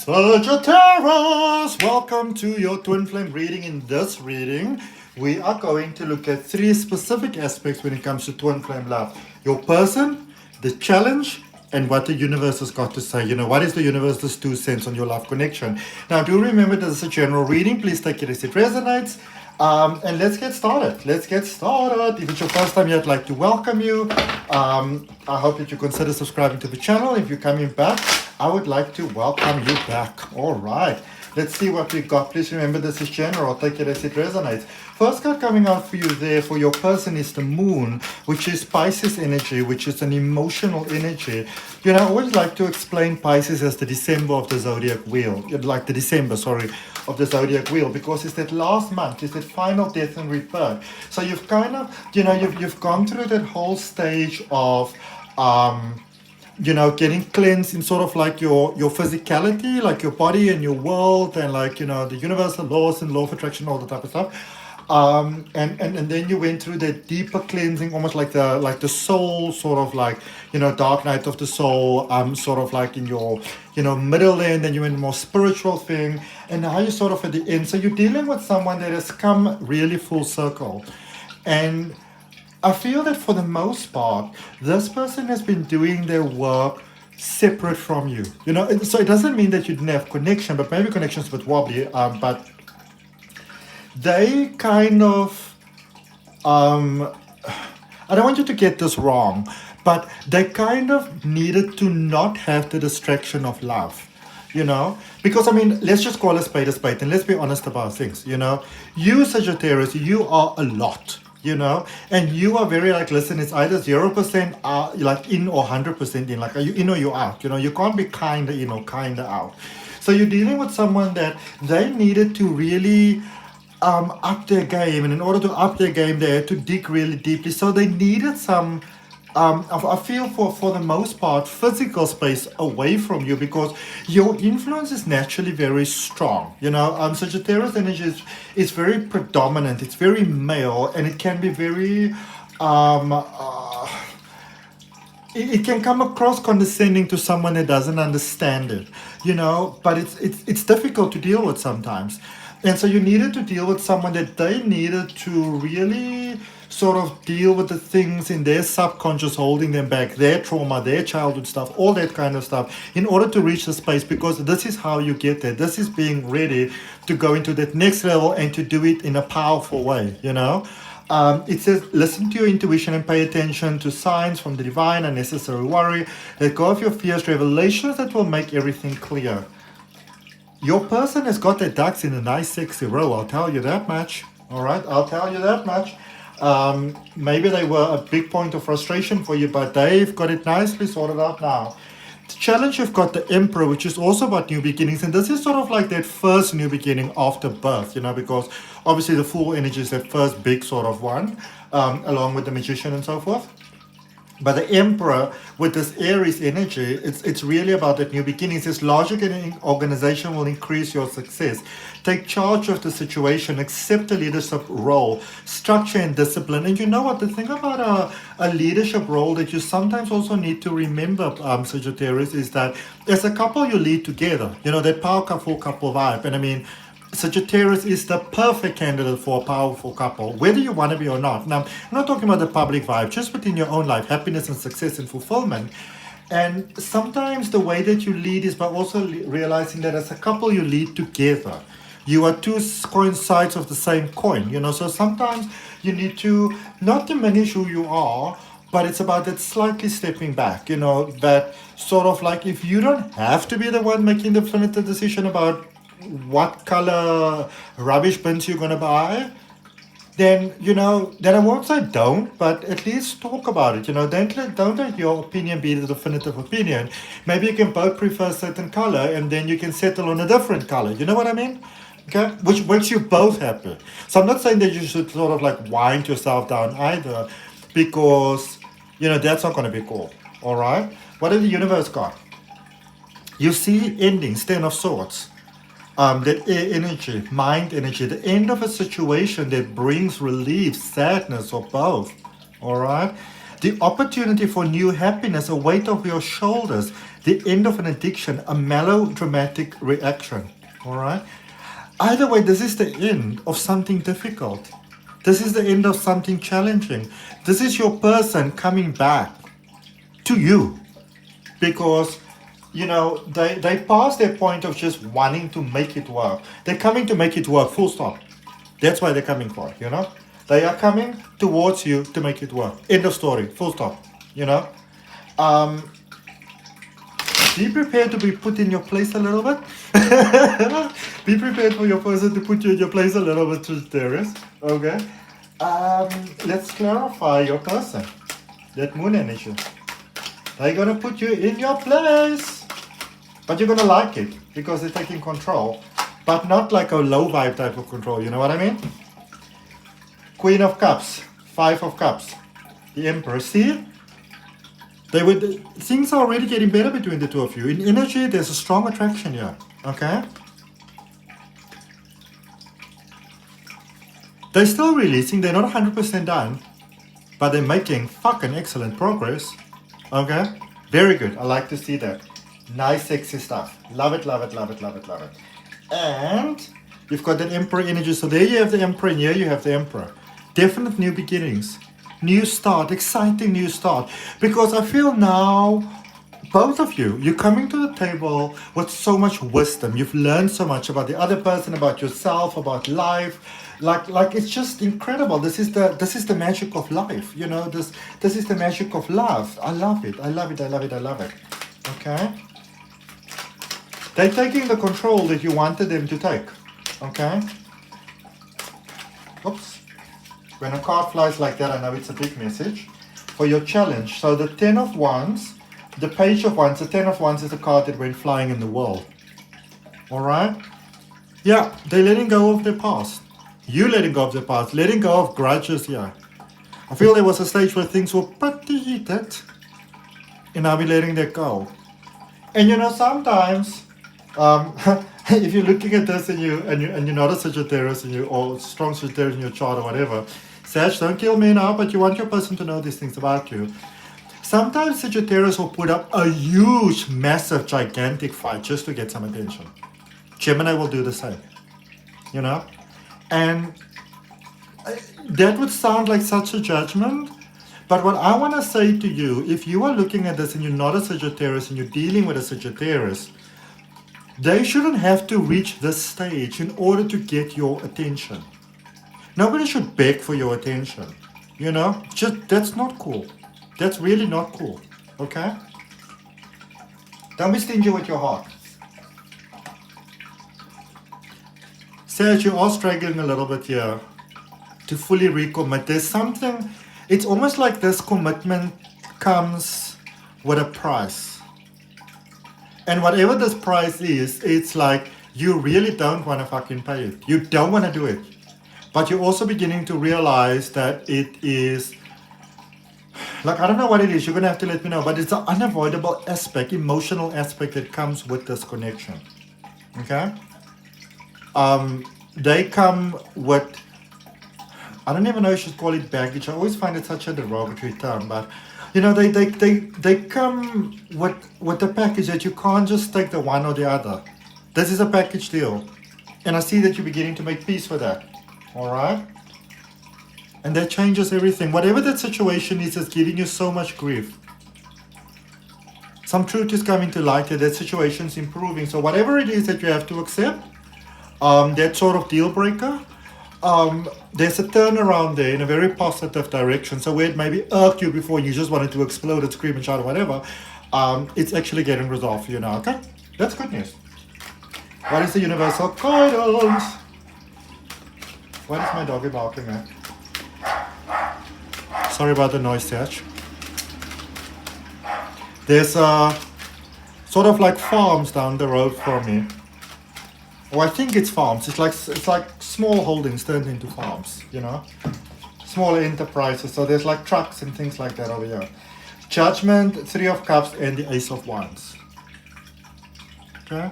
Sagittarius, welcome to your twin flame reading. In this reading, we are going to look at three specific aspects when it comes to twin flame love. Your person, the challenge, and what the universe has got to say. You know, what is the universe's 2 cents on your love connection? Now, do remember this is a general reading. Please take it as it resonates. And let's get started. If it's your first time here, I'd like to welcome you. I hope that you consider subscribing to the channel. If you're coming back, I would like to welcome you back. All right. Let's see what we got. Please remember this is general. Take it as it resonates. First card coming out for you there for your person is the moon, which is Pisces energy, which is an emotional energy. You know, I always like to explain Pisces as the December of the zodiac wheel. Like the December, sorry, of the zodiac wheel, because it's that last month, it's that final death and rebirth. So you've kind of, you know, you've gone through that whole stage of you know, getting cleansed in sort of like your physicality, like your body and your world, and like, you know, the universal laws and law of attraction, all the type of stuff. And then you went through that deeper cleansing, almost like the soul, sort of like, you know, dark night of the soul, sort of like in your, you know, middle end, and you went more spiritual thing, and now you're sort of at the end. So you're dealing with someone that has come really full circle. And I feel that for the most part, this person has been doing their work separate from you. You know, so it doesn't mean that you didn't have connection, but maybe connection's a bit wobbly. But they kind of, I don't want you to get this wrong, but they kind of needed to not have the distraction of love. You know, because I mean, let's just call a spade, and let's be honest about things. You know, you Sagittarius, you are a lot. You know, and you are very like, listen, it's either 0% like in or 100% in. Like, are you in or you out? You know, you can't be kinda in or kinda out. So you're dealing with someone that they needed to really up their game, and in order to up their game, they had to dig really deeply. So they needed some. I feel for the most part, physical space away from you, because your influence is naturally very strong. You know, Sagittarius energy is very predominant. It's very male, and it can be very, it can come across condescending to someone that doesn't understand it. You know, but it's difficult to deal with sometimes. And so you needed to deal with someone that they needed to really sort of deal with the things in their subconscious holding them back, their trauma, their childhood stuff, all that kind of stuff, in order to reach the space, because this is how you get there. This is being ready to go into that next level and to do it in a powerful way, you know. It says, listen to your intuition and pay attention to signs from the divine, unnecessary worry. Let go of your fears, revelations that will make everything clear. Your person has got their ducks in a nice sexy row, I'll tell you that much. All right, I'll tell you that much. Maybe they were a big point of frustration for you, but they've got it nicely sorted out now. The challenge, you've got the Emperor, which is also about new beginnings, and this is sort of like that first new beginning after birth, you know, because obviously the Fool energy is that first big sort of one, along with the Magician and so forth. But the Emperor, with this Aries energy, it's really about that new beginning. It says logic and organization will increase your success. Take charge of the situation, accept a leadership role, structure and discipline. And you know what, the thing about a leadership role that you sometimes also need to remember, Sagittarius, is that as a couple you lead together. You know, that power couple vibe. And I mean, Sagittarius is the perfect candidate for a powerful couple, whether you want to be or not. Now, I'm not talking about the public vibe, just within your own life, happiness and success and fulfillment. And sometimes the way that you lead is by also realizing that as a couple you lead together. You are two sides of the same coin, you know. So sometimes you need to not diminish who you are, but it's about that slightly stepping back, you know, that sort of like, if you don't have to be the one making the definitive decision about what color rubbish bins you're going to buy, then, you know, then I won't say don't, but at least talk about it. You know, don't let your opinion be the definitive opinion. Maybe you can both prefer a certain color, and then you can settle on a different color. You know what I mean? Okay, which makes you both happy. So I'm not saying that you should sort of like wind yourself down either, because, you know, that's not going to be cool. All right, what has the universe got? You see endings, 10 of Swords. That air energy, mind energy, the end of a situation that brings relief, sadness, or both. All right, the opportunity for new happiness, a weight off your shoulders, the end of an addiction, a melodramatic reaction. All right? Either way, this is the end of something difficult. This is the end of something challenging. This is your person coming back to you because, you know, they passed their point of just wanting to make it work. They're coming to make it work, full stop. That's why they're coming for it, you know. They are coming towards you to make it work. End of story, full stop, you know. Be prepared to be put in your place a little bit. Be prepared for your person to put you in your place a little bit, Sagittarius. Okay. Let's clarify your person. That moon energy. They're gonna put you in your place, but you're gonna like it because they're taking control, but not like a low vibe type of control. You know what I mean? Queen of Cups, Five of Cups, the Emperor. See? Things are already getting better between the two of you. In energy, there's a strong attraction here. Okay? They're still releasing. They're not 100% done, but they're making fucking excellent progress. Okay? Very good. I like to see that. Nice, sexy stuff. Love it, love it, love it, love it, love it. And you've got that Emperor energy. So there you have the Emperor, and here you have the Emperor. Definite new beginnings. New start, exciting new start. Because I feel now, both of you, you're coming to the table with so much wisdom. You've learned so much about the other person, about yourself, about life. Like it's just incredible. This is the magic of life. You know, this is the magic of love. I love it. I love it. I love it. I love it. Okay? They're taking the control that you wanted them to take. Okay? Oops. When a card flies like that, I know it's a big message for your challenge. So the 10 of Wands, the Page of Wands, the 10 of Wands is a card that went flying in the world. All right? Yeah, they're letting go of their past. You letting go of the past, letting go of grudges here. I feel there was a stage where things were pretty heated, and now we're letting that go. And you know, sometimes, if you're looking at this and you're not a Sagittarius or strong Sagittarius in your chart or whatever, Sag, don't kill me now, but you want your person to know these things about you. Sometimes Sagittarius will put up a huge, massive, gigantic fight just to get some attention. Gemini will do the same, you know? And that would sound like such a judgment, but what I want to say to you, if you are looking at this and you're not a Sagittarius and you're dealing with a Sagittarius, they shouldn't have to reach this stage in order to get your attention. Nobody should beg for your attention, you know? That's not cool. That's really not cool, okay? Don't be stingy with your heart. Sag, you are struggling a little bit here to fully recommit. There's something, it's almost like this commitment comes with a price. And whatever this price is, it's like you really don't want to fucking pay it. You don't want to do it. But you're also beginning to realize that it is, like, I don't know what it is, you're going to have to let me know, but it's an unavoidable aspect, emotional aspect that comes with this connection. Okay? They come with, I don't even know if you should call it baggage. I always find it such a derogatory term, but you know, they come with a package that you can't just take the one or the other. This is a package deal. And I see that you're beginning to make peace with that. All right? And that changes everything. Whatever that situation is that's giving you so much grief. Some truth is coming to light that situation's improving. So whatever it is that you have to accept, that sort of deal breaker, there's a turnaround there in a very positive direction. So where it maybe irked you before and you just wanted to explode and scream and shout or whatever, it's actually getting resolved for you now, okay? That's good news. What is the universal guidance? What is my doggy barking at? Sorry about the noise, Sag. There's sort of like farms down the road from me. Or I think it's farms. It's like small holdings turned into farms, you know? Smaller enterprises. So there's like trucks and things like that over here. Judgment, Three of Cups, and the Ace of Wands. Okay?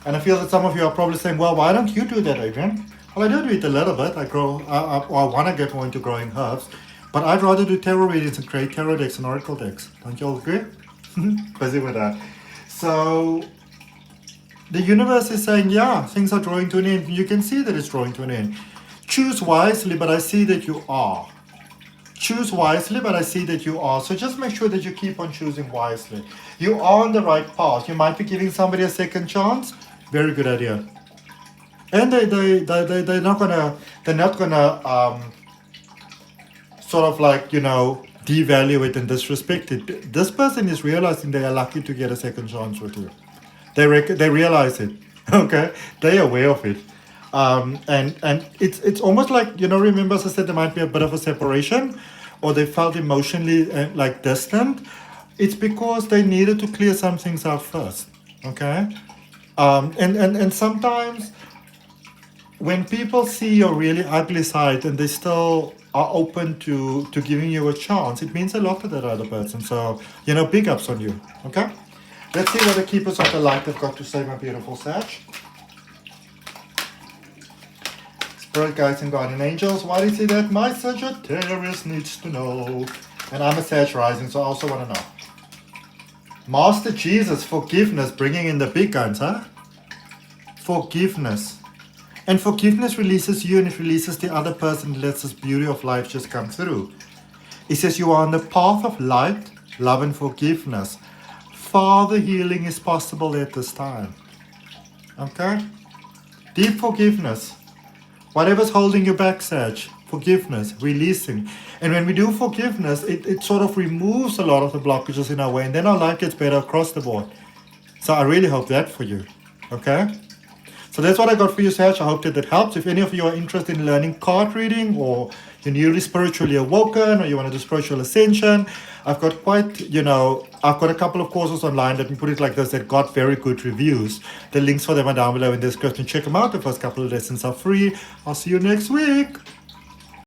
And I feel that some of you are probably saying, well, why don't you do that, Adrian? Well, I do it a little bit. I want to get more into growing herbs. But I'd rather do tarot readings and create tarot decks and oracle decks. Don't you all agree? Busy with that. So the universe is saying, yeah, things are drawing to an end. You can see that it's drawing to an end. Choose wisely, but I see that you are. Choose wisely, but I see that you are. So just make sure that you keep on choosing wisely. You are on the right path. You might be giving somebody a second chance. Very good idea. And they're not gonna sort of like, devalue it and disrespect it. This person is realizing they are lucky to get a second chance with you. They realize it. Okay, they're aware of it. And it's almost like, remember as I said, there might be a bit of a separation, or they felt emotionally like distant. It's because they needed to clear some things out first. Okay, and sometimes when people see your really ugly side and they still are open to giving you a chance, it means a lot to that other person. So, big ups on you. Okay? Let's see what the keepers of the light have got to say, my beautiful Sag. Spirit guides and guardian angels, why is it that my Sagittarius needs to know? And I'm a Sag rising, so I also want to know. Master Jesus, forgiveness, bringing in the big guns, huh? Forgiveness. And forgiveness releases you, and it releases the other person, and lets this beauty of life just come through. It says you are on the path of light, love and forgiveness. Father, healing is possible at this time. Okay? Deep forgiveness. Whatever's holding you back, Sag, forgiveness, releasing. And when we do forgiveness, it sort of removes a lot of the blockages in our way, and then our life gets better across the board. So I really hope that for you. Okay? So that's what I got for you, Sag. I hope that helps. If any of you are interested in learning card reading, or you're newly spiritually awoken, or you want to do spiritual ascension, I've got I've got a couple of courses online, let me put it like this, that got very good reviews. The links for them are down below in the description. Check them out. The first couple of lessons are free. I'll see you next week.